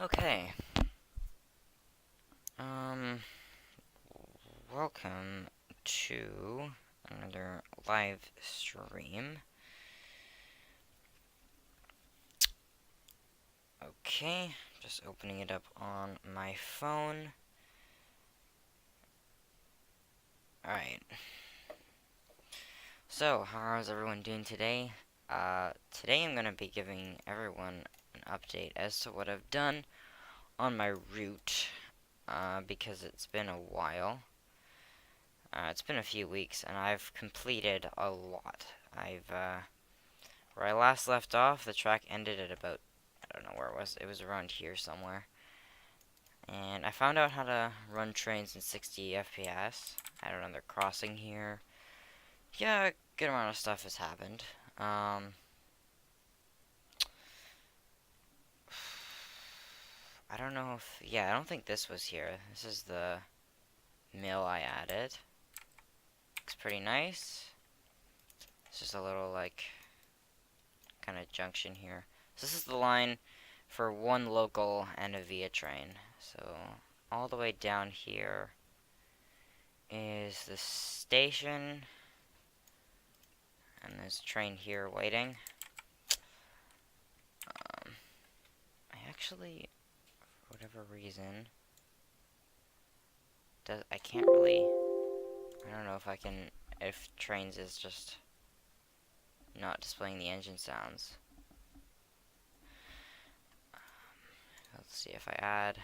Okay. Um, Welcome to another live stream. Okay, just opening it up on my phone. Alright. So, how is everyone doing today? Today I'm gonna be giving everyone an update as to what I've done on my route, because it's been a while. It's been a few weeks, and I've completed a lot. Where I last left off, the track ended at about, I don't know where it was. It was around here somewhere. And I found out how to run trains in 60 FPS. I don't know, they're crossing here. Yeah, a good amount of stuff has happened. I don't know if, yeah, I don't think this was here. This is the mill I added. Looks pretty nice. It's just a little, like, kind of junction here. So this is the line for one local and a via train. So all the way down here is the station, and there's a train here waiting. I actually, for whatever reason, I can't really, I don't know if I can, if trainz is just not displaying the engine sounds. Let's see if I add,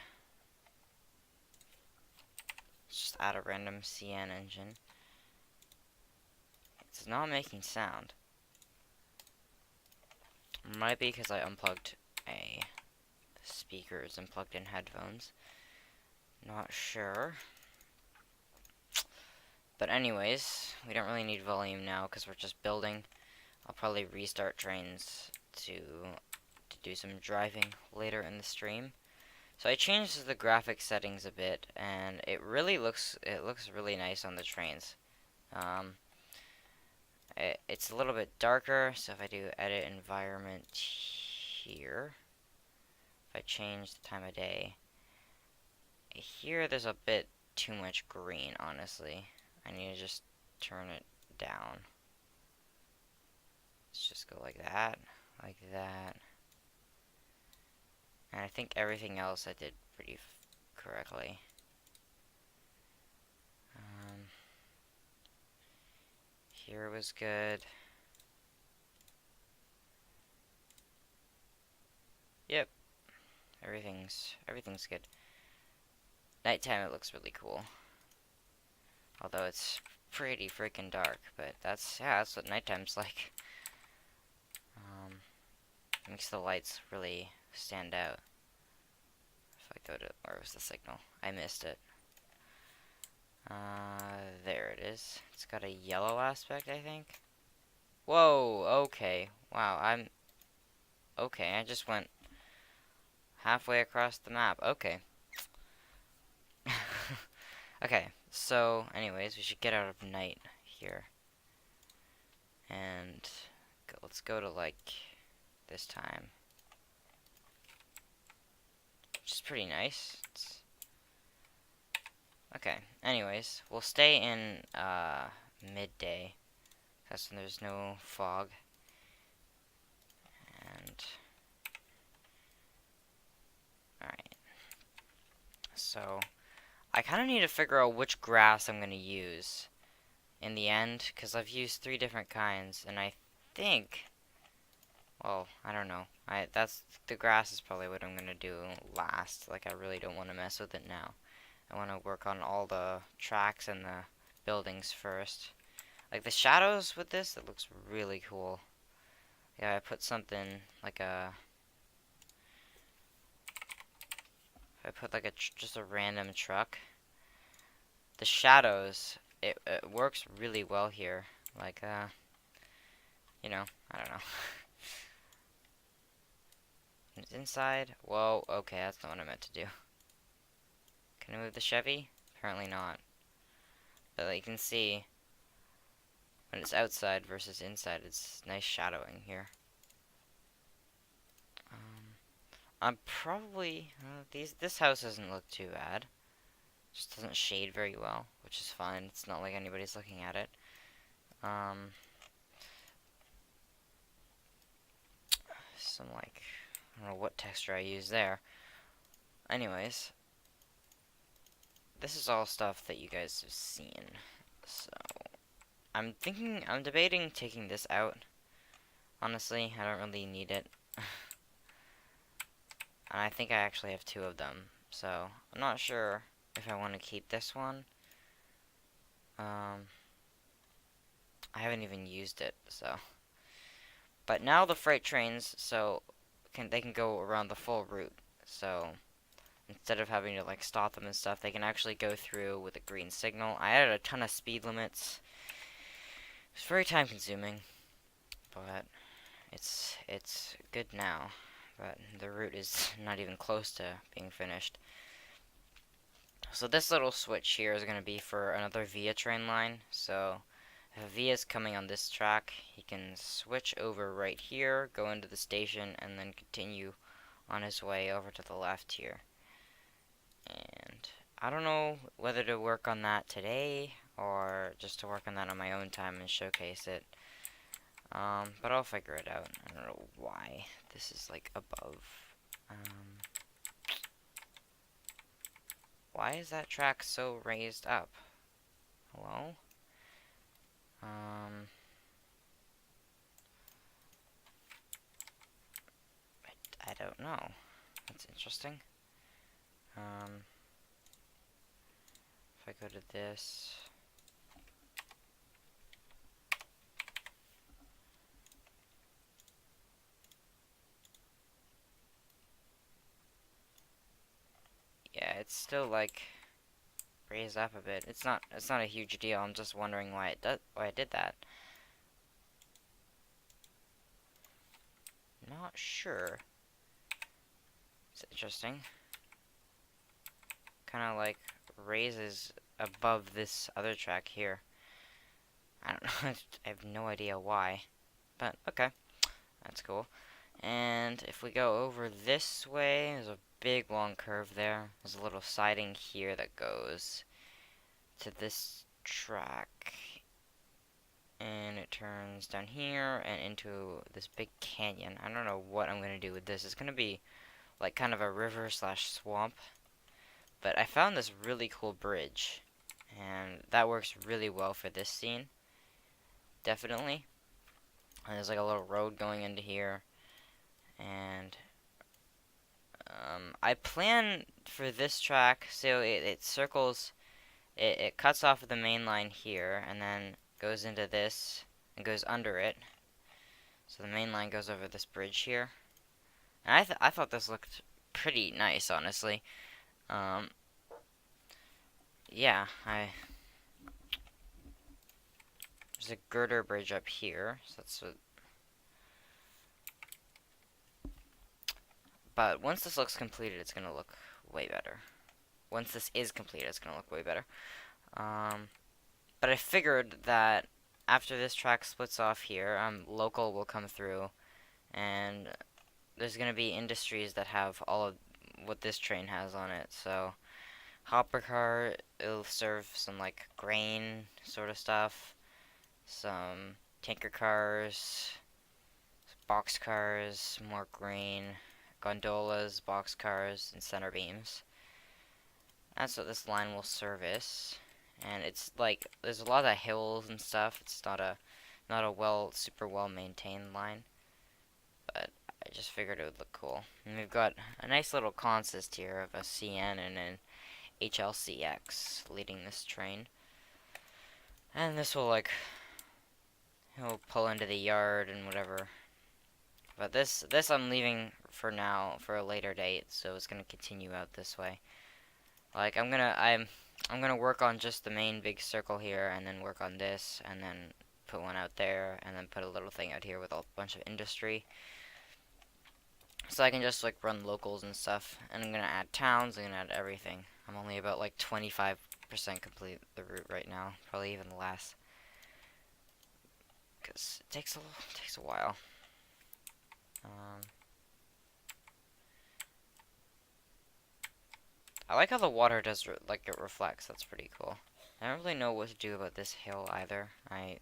let's just add a random CN engine. It's not making sound. Might be because I unplugged a speakers and plugged in headphones. Not sure. But anyways, we don't really need volume now because we're just building. I'll probably restart trainz to do some driving later in the stream. So I changed the graphic settings a bit, and it looks really nice on the trainz. It's a little bit darker, so if I do edit environment here, if I change the time of day, here there's a bit too much green, honestly. I need to just turn it down. Let's just go like that, and I think everything else I did pretty correctly. Here was good. Yep, everything's good. Nighttime it looks really cool, although it's pretty freaking dark. But that's what nighttime's like. Makes the lights really stand out. If I go to, where was the signal? I missed it. There it is. It's got a yellow aspect, I think. Whoa, okay. Wow, okay, I just went halfway across the map. Okay. Okay, so, anyways, we should get out of night here. And let's go to, like, this time. Which is pretty nice. Okay, anyways, we'll stay in midday. That's when there's no fog. And alright. So I kinda need to figure out which grass I'm gonna use in the end, because I've used 3 different kinds, and I think, well, I don't know. The grass is probably what I'm gonna do last. Like, I really don't want to mess with it now. I want to work on all the tracks and the buildings first. Like the shadows with this, it looks really cool. Yeah, I put something like a, if I put like just a random truck, the shadows, it works really well here. Like, you know, I don't know. It's inside. Whoa, okay, that's not what I meant to do. Can I move the Chevy? Apparently not. But like, you can see, when it's outside versus inside, it's nice shadowing here. I'm probably this house doesn't look too bad. Just doesn't shade very well, which is fine. It's not like anybody's looking at it. Um, some like I don't know what texture I use there. Anyways, this is all stuff that you guys have seen. So I'm debating taking this out. Honestly, I don't really need it. And I think I actually have two of them. So I'm not sure if I want to keep this one. I haven't even used it, so. But now the freight trains, so they can go around the full route. So instead of having to like stop them and stuff, they can actually go through with a green signal. I added a ton of speed limits. It's very time consuming, but it's good now. But the route is not even close to being finished. So this little switch here is going to be for another VIA train line. So if a VIA is coming on this track, he can switch over right here, go into the station, and then continue on his way over to the left here. And I don't know whether to work on that today or just to work on that on my own time and showcase it. But I'll figure it out. I don't know why this is like above. Why is that track so raised up? Hello? I don't know. That's interesting. If I go to this. Yeah, it's still like raised up a bit. It's not a huge deal. I'm just wondering why I did that. Not sure. It's interesting. Kind of like raises above this other track here. I don't know. I have no idea why. But okay. That's cool. And if we go over this way, there's a big long curve there. There's a little siding here that goes to this track. And it turns down here and into this big canyon. I don't know what I'm going to do with this. It's going to be like kind of a river slash swamp. But I found this really cool bridge. And that works really well for this scene. Definitely. And there's like a little road going into here. And I plan for this track, so it circles, it cuts off of the main line here, and then goes into this, and goes under it. So the main line goes over this bridge here. And I thought this looked pretty nice, honestly. Yeah, there's a girder bridge up here, so that's what. But once this looks completed, it's gonna look way better. Once this is completed, it's gonna look way better. But I figured that after this track splits off here, local will come through, and there's gonna be industries that have all of what this train has on it. So hopper car, it'll serve some like grain sort of stuff, some tanker cars, box cars, more grain, gondolas, box cars, and center beams. That's what this line will service. And it's like there's a lot of hills and stuff. It's not a super well maintained line, but I just figured it would look cool. And we've got a nice little consist here of a CN and an HLCX leading this train. And this will like he'll pull into the yard and whatever. But this I'm leaving for now for a later date, so it's gonna continue out this way. Like I'm gonna work on just the main big circle here, and then work on this, and then put one out there, and then put a little thing out here with a bunch of industry. So I can just like run locals and stuff, and I'm gonna add towns, I'm gonna add everything. I'm only about like 25% complete the route right now, probably even less, because it takes a while. I like how the water does, like, it reflects. That's pretty cool. I don't really know what to do about this hill either. I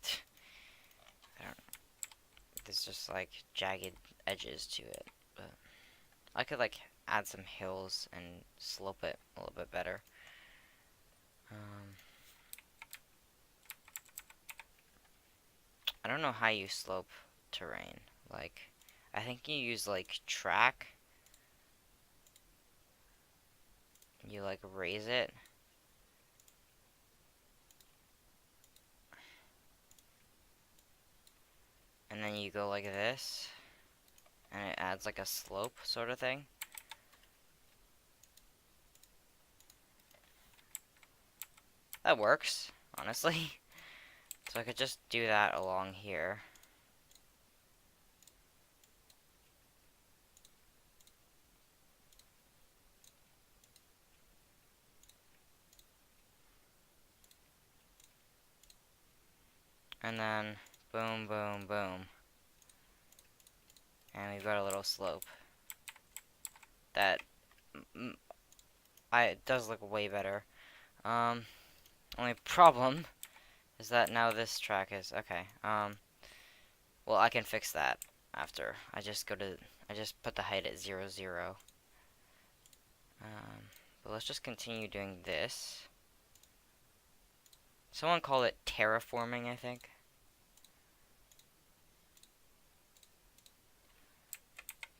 don't, there's just, like, jagged edges to it. But I could, like, add some hills and slope it a little bit better. I don't know how you slope terrain. Like, I think you use, like, track. You, like, raise it. And then you go like this. And it adds, like, a slope sort of thing. That works, honestly. So I could just do that along here. And then boom, boom, boom. And we've got a little slope. That it does look way better. Only problem is that now this track is okay. Well, I can fix that after. I just put the height at 0, 0. But let's just continue doing this. Someone called it terraforming, I think.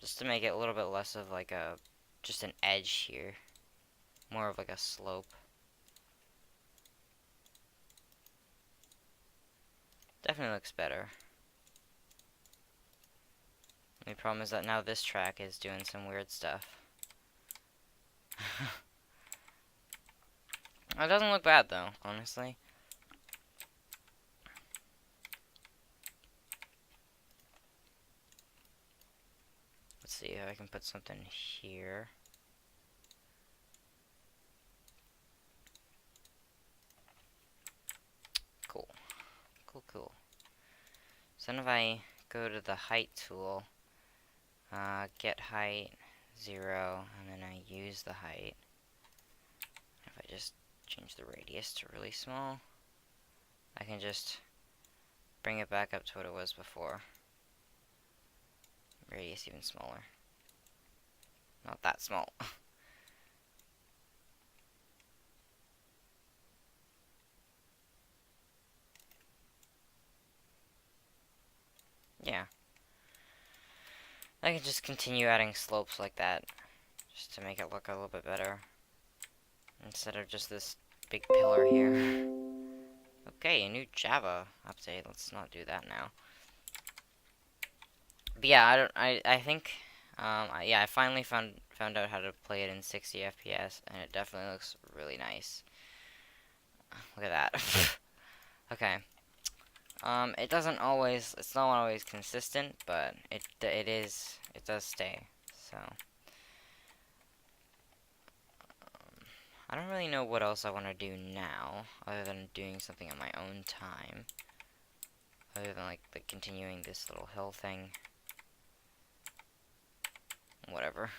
Just to make it a little bit less of like just an edge here. More of like a slope. Definitely looks better. The only problem is that now this track is doing some weird stuff. It doesn't look bad though, honestly. Let's see if I can put something here. Cool. Cool, cool. So then if I go to the height tool, get height 0, and then I use the height. If I just change the radius to really small, I can just bring it back up to what it was before. Radius even smaller. Not that small. Yeah. I can just continue adding slopes like that, just to make it look a little bit better. Instead of just this big pillar here. Okay, a new Java update. Let's not do that now. But yeah, I think, yeah, I finally found out how to play it in 60 FPS, and it definitely looks really nice. Look at that. Okay. It doesn't always, it's not always consistent, but it does stay. So, I don't really know what else I want to do now, other than doing something on my own time. Other than like continuing this little hill thing. Whatever.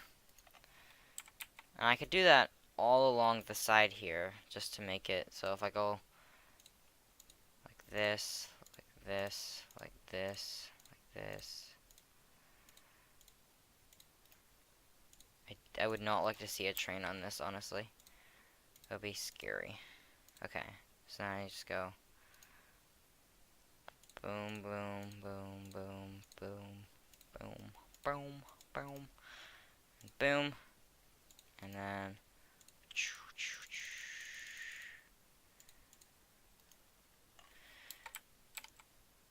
And I could do that all along the side here, just to make it so if I go like this, like this, like this, like this. I would not like to see a train on this, honestly. That would be scary. Okay, so now I just go boom, boom, boom, boom, boom, boom, boom, boom, and boom, and then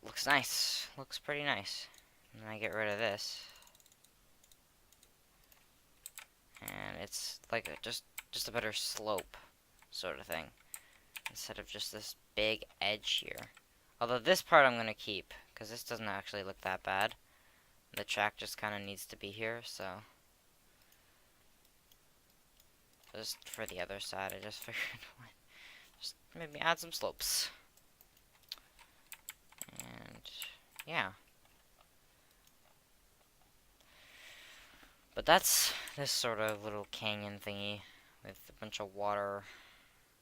looks nice. Looks pretty nice. And then I get rid of this. And it's like just a better slope sort of thing. Instead of just this big edge here. Although this part I'm going to keep, because this doesn't actually look that bad. The track just kind of needs to be here, so. Just for the other side, I just figured just maybe add some slopes. And yeah. But that's this sort of little canyon thingy with a bunch of water.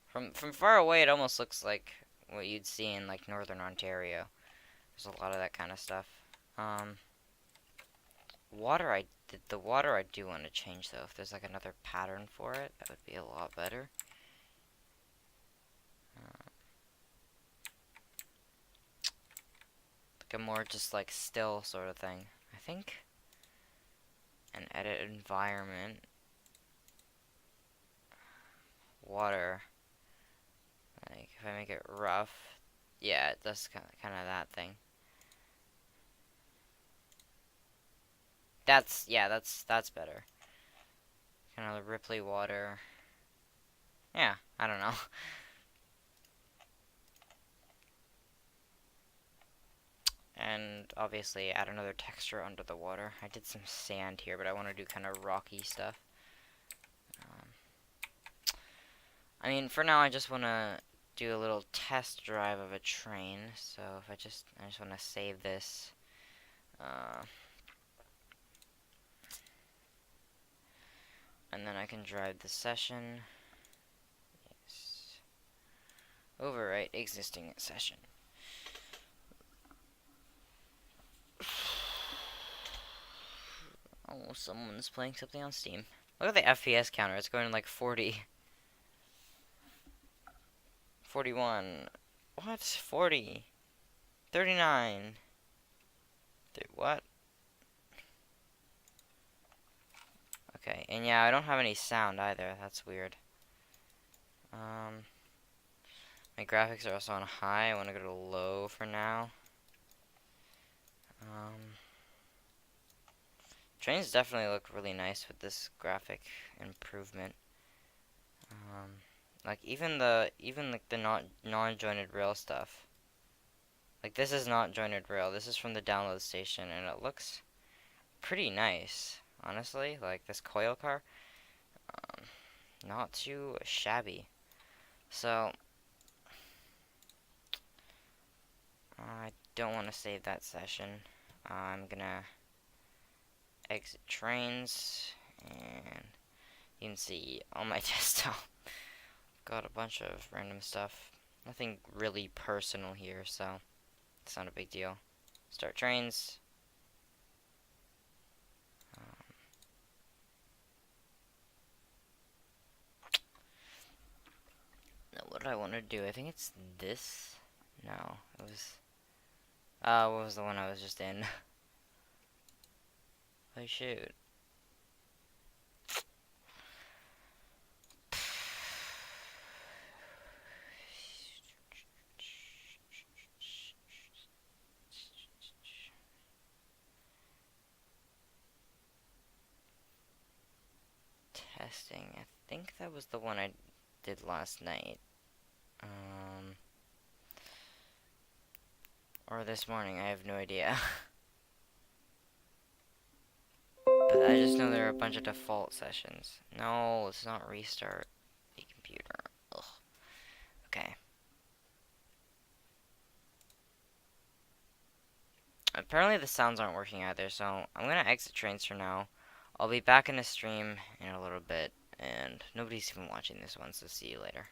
From far away, it almost looks like what you'd see in like northern Ontario. There's a lot of that kind of stuff. Um, the water I do want to change though. If there's like another pattern for it, that would be a lot better. Like a more just like still sort of thing, I think. And edit environment. Water. Like if I make it rough, yeah, it does kind of that thing. That's better. Kind of the Ripley water. Yeah, I don't know. And obviously add another texture under the water. I did some sand here, but I want to do kind of rocky stuff. I mean, for now I just want to do a little test drive of a train. So if I just want to save this. And then I can drive the session. Yes. Overwrite existing session. Oh, someone's playing something on Steam. Look at the FPS counter. It's going to like 40. 41. What? 40. 39. What? Okay, and yeah, I don't have any sound either. That's weird. My graphics are also on high. I want to go to low for now. Trains definitely look really nice with this graphic improvement. Like even like the non-jointed rail stuff. Like this is not jointed rail. This is from the download station, and it looks pretty nice, honestly. Like this coil car, not too shabby. So I don't want to save that session. I'm gonna exit trains, and you can see on my desktop got a bunch of random stuff. Nothing really personal here, so it's not a big deal. Start trains. Now what do I want to do? I think it's this. No, it was. What was the one I was just in? Oh shoot. Testing. I think that was the one I did last night. Or this morning, I have no idea. But I just know there are a bunch of default sessions. No, it's not restart the computer. Ugh. Okay. Apparently the sounds aren't working either, so I'm gonna exit trains for now. I'll be back in the stream in a little bit, and nobody's even watching this one, so see you later.